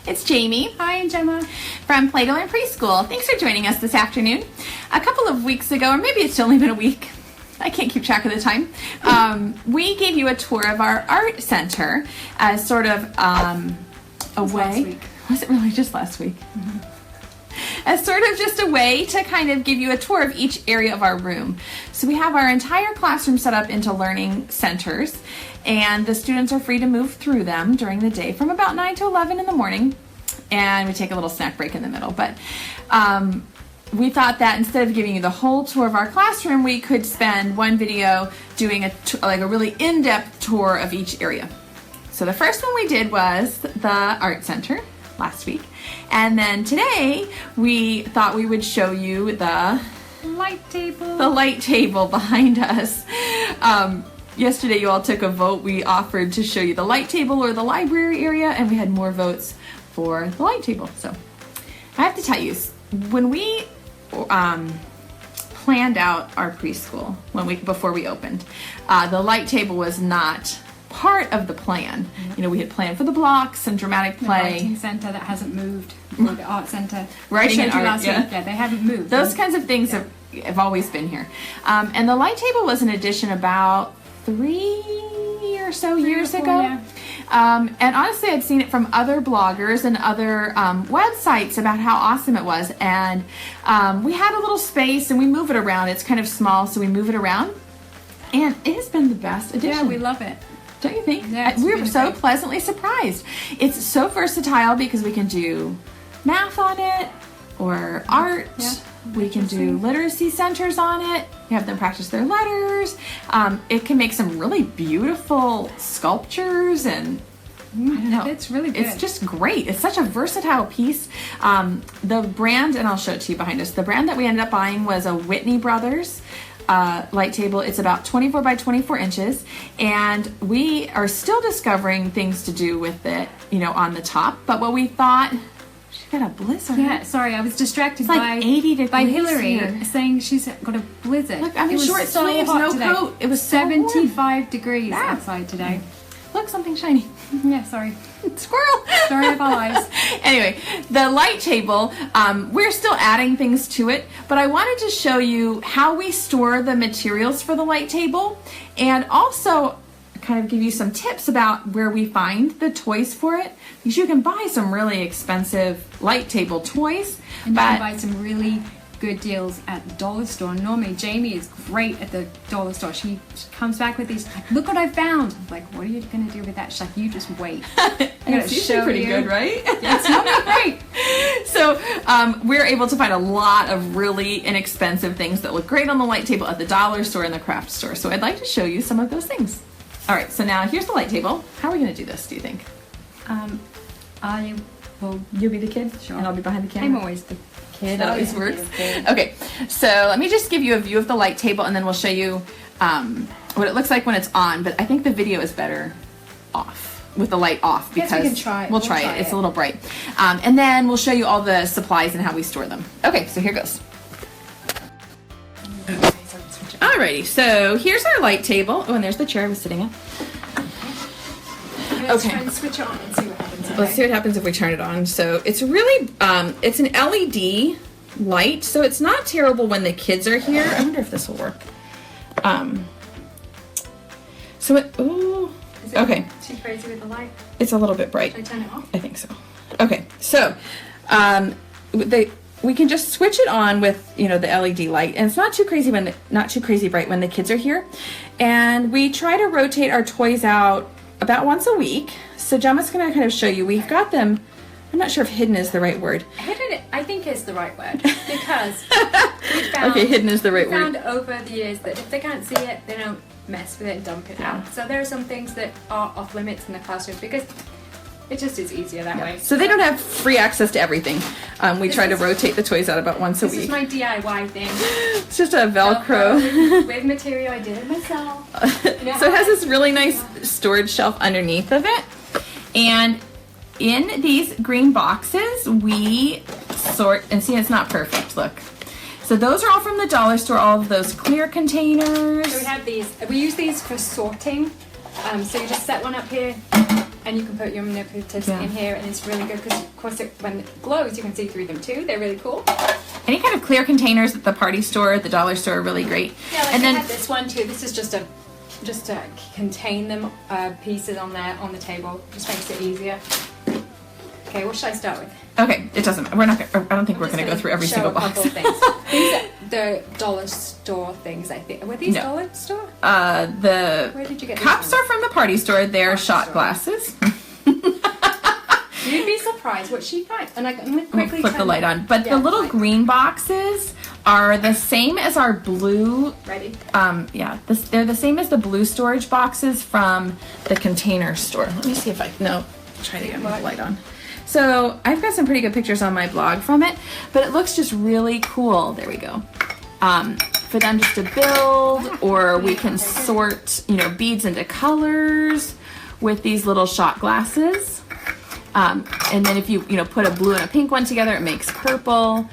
It's Jamie. Hi, I'm Gemma. From Play to Learn Preschool. Thanks for joining us this afternoon. A couple of weeks ago, or maybe it's only been a week, I can't keep track of the time, we gave you a tour of our art center as sort of a way. Was it really just last week? Mm-hmm. As sort of just a way to kind of give you a tour of each area of our room. So we have our entire classroom set up into learning centers, and the students are free to move through them during the day from about 9 to 11 in the morning, and we take a little snack break in the middle. But we thought that instead of giving you the whole tour of our classroom, we could spend one video doing a really in-depth tour of each area. So the first one we did was the art center last week, and then today we thought we would show you the light table. The light table behind us. Yesterday you all took a vote. We offered to show you the light table or the library area, and we had more votes for the light table. So I have to tell you, when we planned out our preschool before we opened, the light table was not part of the plan. Mm-hmm. You know, we had planned for the blocks and dramatic play. The writing center that hasn't moved, or the art center. Writing and art, last week. Yeah, they haven't moved. Those kinds of things have always been here. And the light table was an addition about 3 or so years ago. Yeah. And honestly, I'd seen it from other bloggers and other websites about how awesome it was. And we had a little space and we move it around. It's kind of small, so we move it around. And it has been the best addition. Yeah, we love it. Don't you think? Yeah, we were so pleasantly surprised. It's so versatile because we can do math on it or art. Yeah. We can do literacy centers on it. We have them practice their letters. It can make some really beautiful sculptures, and I don't know. It's really good. It's just great. It's such a versatile piece. The brand, and I'll show it to you behind us, the brand that we ended up buying was a Whitney Brothers light table. It's about 24 by 24 inches, and we are still discovering things to do with it, you know, on the top. But what we thought, she got a blizzard. Yeah, sorry, I was distracted by 80 degrees by Hillary here. saying she's got a blizzard. Look, I'm in short sleeves, no coat. It was 75 degrees outside today. Look, something shiny. Yeah, sorry. Squirrel. Story of our lives. Anyway, the light table, we're still adding things to it, but I wanted to show you how we store the materials for the light table, and also kind of give you some tips about where we find the toys for it, because you can buy some really expensive light table toys. And you can buy some really good deals at the dollar store. Normally Jamie is great at the dollar store. She comes back with these, like, look what I found. I'm like, what are you going to do with that? She's like, you just wait. It's usually pretty good, right? Yeah, it's not great. So we're able to find a lot of really inexpensive things that look great on the light table at the dollar store and the craft store. So I'd like to show you some of those things. All right, so now here's the light table. How are we going to do this, do you think? You'll be the kid? Sure. And I'll be behind the camera? I'm always the kid. That always works. Okay, so let me just give you a view of the light table, and then we'll show you what it looks like when it's on. But I think the video is better off, with the light off, because we can try it. We'll try it. It's a little bright. And then we'll show you all the supplies and how we store them. Okay, so here goes. Alrighty, so here's our light table. Oh, and there's the chair I was sitting at. Let's try and switch it on and see what happens. Let's see what happens if we turn it on. So it's really, it's an LED light, so it's not terrible when the kids are here. I wonder if this will work. So it, ooh, Is it okay. too crazy with the light? It's a little bit bright. Should I turn it off? I think so. Okay, so we can just switch it on with, you know, the LED light, and it's not too crazy not too crazy bright when the kids are here. And we try to rotate our toys out about once a week. So Gemma's going to kind of show you. We've got them. I'm not sure if hidden is the right word. Hidden, I think, is the right word, because we found, okay, hidden is the right word. We found over the years that if they can't see it, they don't mess with it and dump it out. So there are some things that are off limits in the classroom because it just is easier that way. So they don't have free access to everything. We try to rotate the toys out about once a week. This is my DIY thing. It's just a Velcro. With material, I did it myself. So it has this really nice storage shelf underneath of it. And in these green boxes, we sort, and see, it's not perfect, look. So those are all from the dollar store, all of those clear containers. So we have these, we use these for sorting. So you just set one up here, and you can put your manipulatives in here, and it's really good because, of course, when it glows, you can see through them too. They're really cool. Any kind of clear containers at the party store, at the dollar store, are really great. Yeah, like and then had this one too. This is just to contain them pieces on the table. Just makes it easier. Okay, what should I start with? Okay, it doesn't. We're not. I don't think we're going to go through every single box. These are the dollar store things. I think were these dollar store? The Where did you get cups are from the party store. They're shot glasses. You'd be surprised what she finds. And I'm going to quickly flip the light on. But the little green boxes are the same as our blue. Ready? They're the same as the blue storage boxes from the Container Store. Let me see if I try to get the light on. So I've got some pretty good pictures on my blog from it, but it looks just really cool. There we go. For them just to build, or we can sort, beads into colors with these little shot glasses. And then if you put a blue and a pink one together, it makes purple.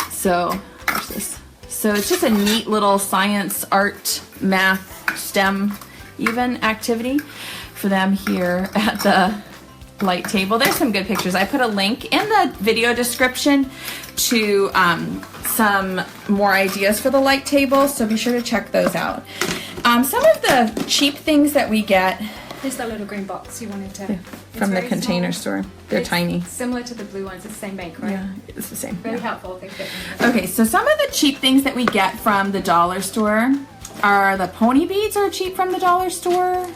So watch this. So it's just a neat little science, art, math, STEM, even activity for them here at the light table. There's some good pictures. I put a link in the video description to some more ideas for the light table, so be sure to check those out. Some of the cheap things that we get. Here's that little green box you wanted to. From the Container Store. They're tiny. Similar to the blue ones. It's the same bank, right? Yeah, it's the same. Really helpful. They fit Okay, so some of the cheap things that we get from the dollar store are the pony beads are cheap from the dollar store.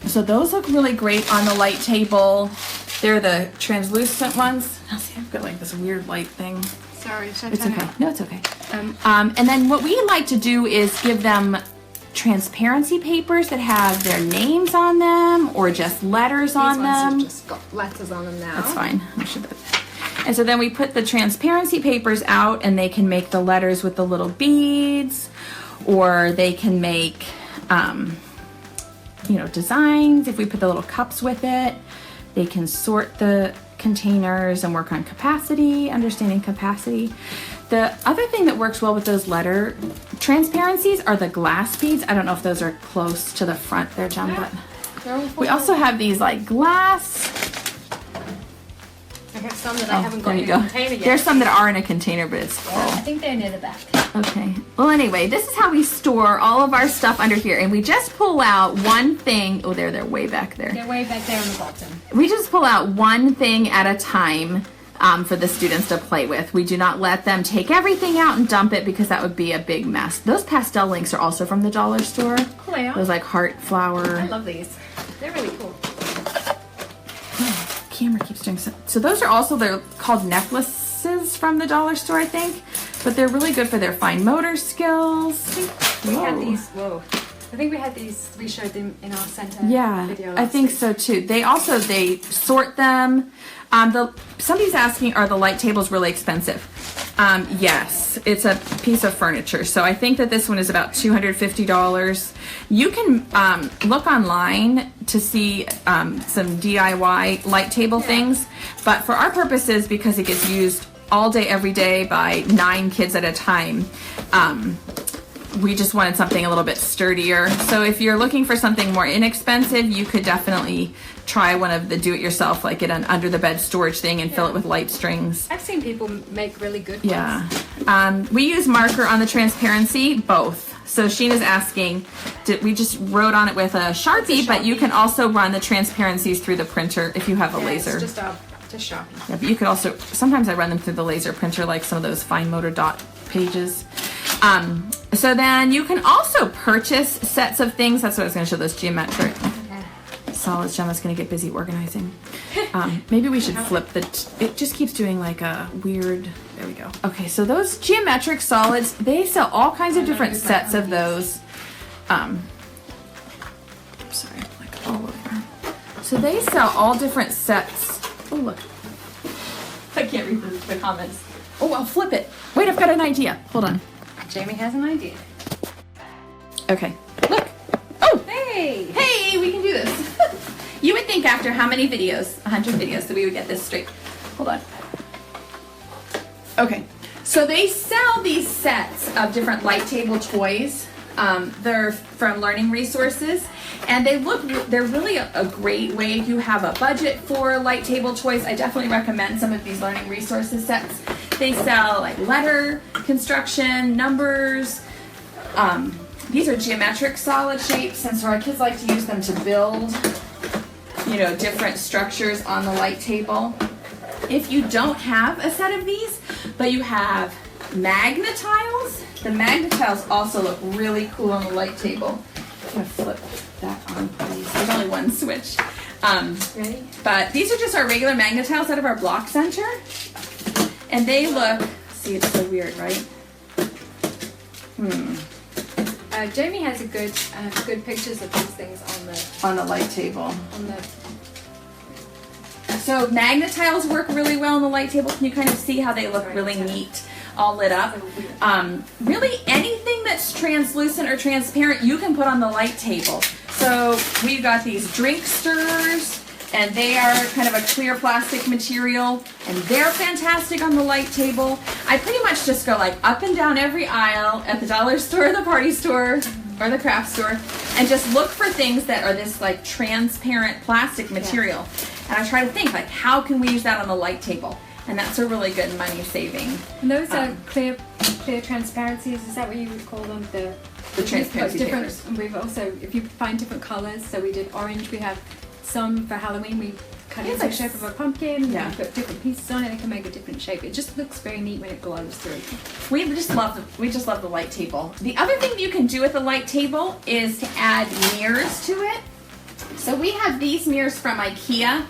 So those look really great on the light table. They're the translucent ones. Now see, I've got like this weird light thing. Sorry, should I It's turn okay. it? No, it's okay. And then what we like to do is give them transparency papers that have their names on them or just letters on them. These ones have just got letters on them now. That's fine. And so then we put the transparency papers out, and they can make the letters with the little beads, or they can make designs. If we put the little cups with it, they can sort the containers and work on capacity, understanding capacity. The other thing that works well with those letter transparencies are the glass beads. I don't know if those are close to the front there, John, but we also have these like glass. I have some that I haven't got there in you a go. container yet. There's some that are in a container, but it's full. I think they're near the back. Okay. Well, anyway, this is how we store all of our stuff under here. And we just pull out one thing. Oh, they're way back there. They're way back there on the bottom. We just pull out one thing at a time for the students to play with. We do not let them take everything out and dump it because that would be a big mess. Those pastel inks are also from the dollar store. Cool, they are. Those like heart flower. I love these. They're really cool. Camera keeps doing so those are also, they're called necklaces from the dollar store, I think, but they're really good for their fine motor skills. We had these. Whoa. I think we had these. We showed them in our center video. I think so too. They sort them. Somebody's asking, are the light tables really expensive? Yes, it's a piece of furniture. So I think that this one is about $250. You can look online to see some DIY light table things. But for our purposes, because it gets used all day, every day by 9 kids at a time, we just wanted something a little bit sturdier. So if you're looking for something more inexpensive, you could definitely try one of the do-it-yourself, like get an under-the-bed storage thing and fill it with light strings. I've seen people make really good ones. Yeah. We use marker on the transparency, both. So Sheena's asking, we just wrote on it with a Sharpie, but you can also run the transparencies through the printer if you have a laser. It's just Sharpie. Yeah, but you could also, sometimes I run them through the laser printer, like some of those fine motor dot pages. So then you can also purchase sets of things. That's what I was going to show, those geometric solids. Gemma's going to get busy organizing. Maybe we should flip it just keeps doing like a weird, there we go. Okay, so those geometric solids, they sell all kinds of different sets of those. Sorry, like all over. So they sell all different sets. Oh, look. I can't read the comments. Oh, I'll flip it. Wait, I've got an idea. Hold on. Jamie has an idea. Okay, look. Oh! Hey! Hey, we can do this. You would think after how many videos, 100 videos, that we would get this straight. Hold on. Okay, so they sell these sets of different light table toys. They're from Learning Resources, and they're really a great way if you have a budget for light table toys. I definitely recommend some of these Learning Resources sets. They sell like letter construction, numbers. These are geometric solid shapes, and so our kids like to use them to build, different structures on the light table. If you don't have a set of these, but you have Magnetiles, the Magnetiles also look really cool on the light table. I'm gonna flip that on, please. There's only one switch. Ready? But these are just our regular Magnetiles out of our block center, and they look. See, it's so weird, right? Jamie has a good pictures of these things on the light table. On the. So Magnetiles work really well on the light table. Can you kind of see how they look really neat, all lit up? Really anything that's translucent or transparent you can put on the light table. So we've got these drink stirrers, and they are kind of a clear plastic material, and they're fantastic on the light table. I pretty much just go like up and down every aisle at the dollar store, the party store, or the craft store, and just look for things that are this like transparent plastic material. And I try to think like, how can we use that on the light table? And that's a really good money saving. And those are clear transparencies. Is that what you would call them? The transparency papers. We've also, if you find different colors, so we did orange. We have some for Halloween. We cut it in the shape of a pumpkin. Yeah. We put different pieces on it. It can make a different shape. It just looks very neat when it glows through. We just love the light table. The other thing you can do with the light table is to add mirrors to it. So we have these mirrors from IKEA.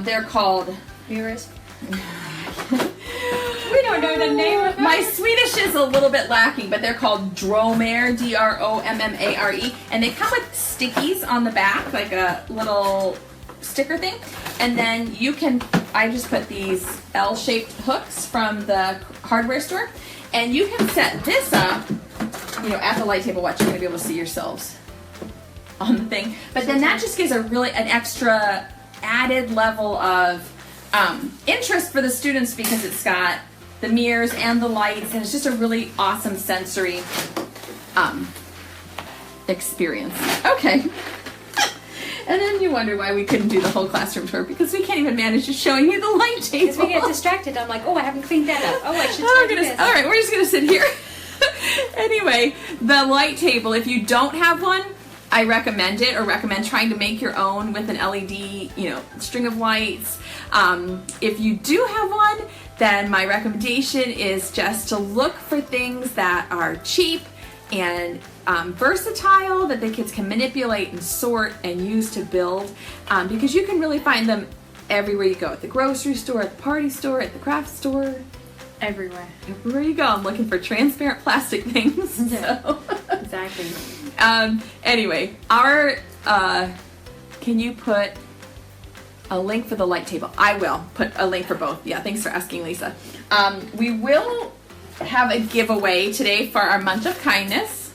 They're called mirrors. We don't know the name of them. My Swedish is a little bit lacking, but they're called Drommare, Drommare, and they come with stickies on the back, like a little sticker thing. And then I just put these L-shaped hooks from the hardware store, and you can set this up, at the light table. Watch, you're gonna be able to see yourselves on the thing. But then that just gives an extra added level of interest for the students, because it's got the mirrors and the lights, and it's just a really awesome sensory experience. Okay. And then you wonder why we couldn't do the whole classroom tour, because we can't even manage to showing you the light table. Because we get distracted. I'm like, oh, I haven't cleaned that up. Oh, I should do this. All right, we're just going to sit here. Anyway, the light table, if you don't have one, I recommend it, or recommend trying to make your own with an LED, string of lights. If you do have one, then my recommendation is just to look for things that are cheap and versatile, that the kids can manipulate and sort and use to build, because you can really find them everywhere you go, at the grocery store, at the party store, at the craft store. Everywhere you go. I'm looking for transparent plastic things. Yeah, so. Exactly. Anyway, can you put a link for the light table? I will put a link for both. Yeah, thanks for asking, Lisa. We will have a giveaway today for our month of kindness.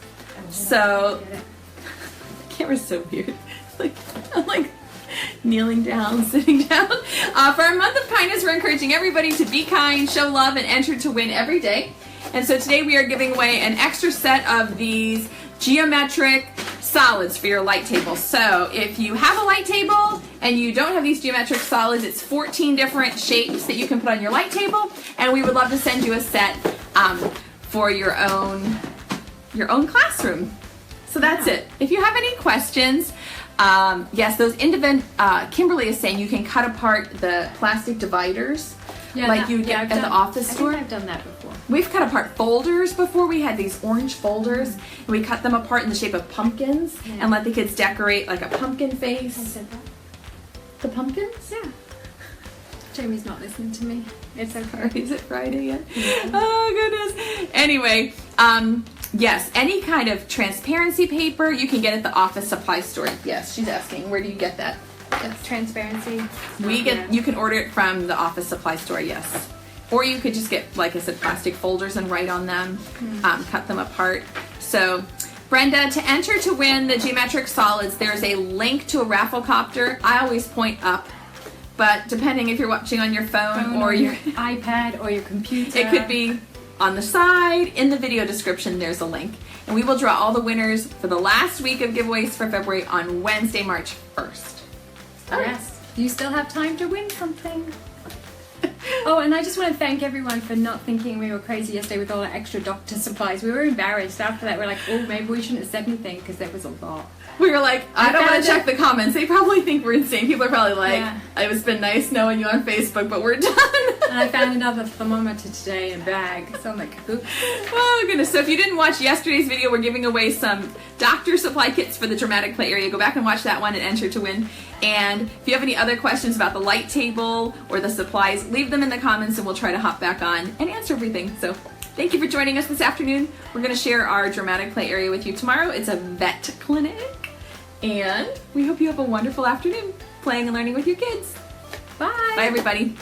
So, the camera's so weird. I'm like kneeling down, sitting down. For our month of kindness, we're encouraging everybody to be kind, show love, and enter to win every day. And so today we are giving away an extra set of these geometric solids for your light table. So if you have a light table and you don't have these geometric solids, it's 14 different shapes that you can put on your light table, and we would love to send you a set for your own classroom. So that's it. If you have any questions, yes, those Kimberly is saying you can cut apart the plastic dividers like you get at the office store. I think I've done that before. We've cut apart folders before. We had these orange folders, and we cut them apart in the shape of pumpkins and let the kids decorate like a pumpkin face. I said that. The pumpkins? Yeah. Jamie's not listening to me. It's okay. Is it Friday yet? Yeah. Oh, goodness. Anyway, yes, any kind of transparency paper you can get at the office supply store. Yes, she's asking, where do you get that? That's transparency. You can order it from the office supply store, yes. Or you could just get, like I said, plastic folders and write on them, cut them apart. So, Brenda, to enter to win the geometric solids, there's a link to a raffle copter. I always point up, but depending if you're watching on your phone or your iPad or your computer. It could be On the side, in the video description, there's a link. And we will draw all the winners for the last week of giveaways for February on Wednesday, March 1st. Yes. You still have time to win something. Oh, and I just want to thank everyone for not thinking we were crazy yesterday with all the extra doctor supplies. We were embarrassed after that. We're like, oh, maybe we shouldn't have said anything because there was a lot. We were like, I don't want found to check the comments. They probably think we're insane. People are probably like, Yeah. it's been nice knowing you on Facebook, but we're done. And I found another thermometer today in a bag. So I'm like, oops. Oh goodness. So if you didn't watch yesterday's video, we're giving away some doctor supply kits for the dramatic play area. Go back and watch that one and enter to win. And if you have any other questions about the light table or the supplies, leave them in the comments and we'll try to hop back on and answer everything. So thank you for joining us this afternoon. We're going to share our dramatic play area with you tomorrow. It's a vet clinic. And we hope you have a wonderful afternoon playing and learning with your kids. Bye. Bye everybody.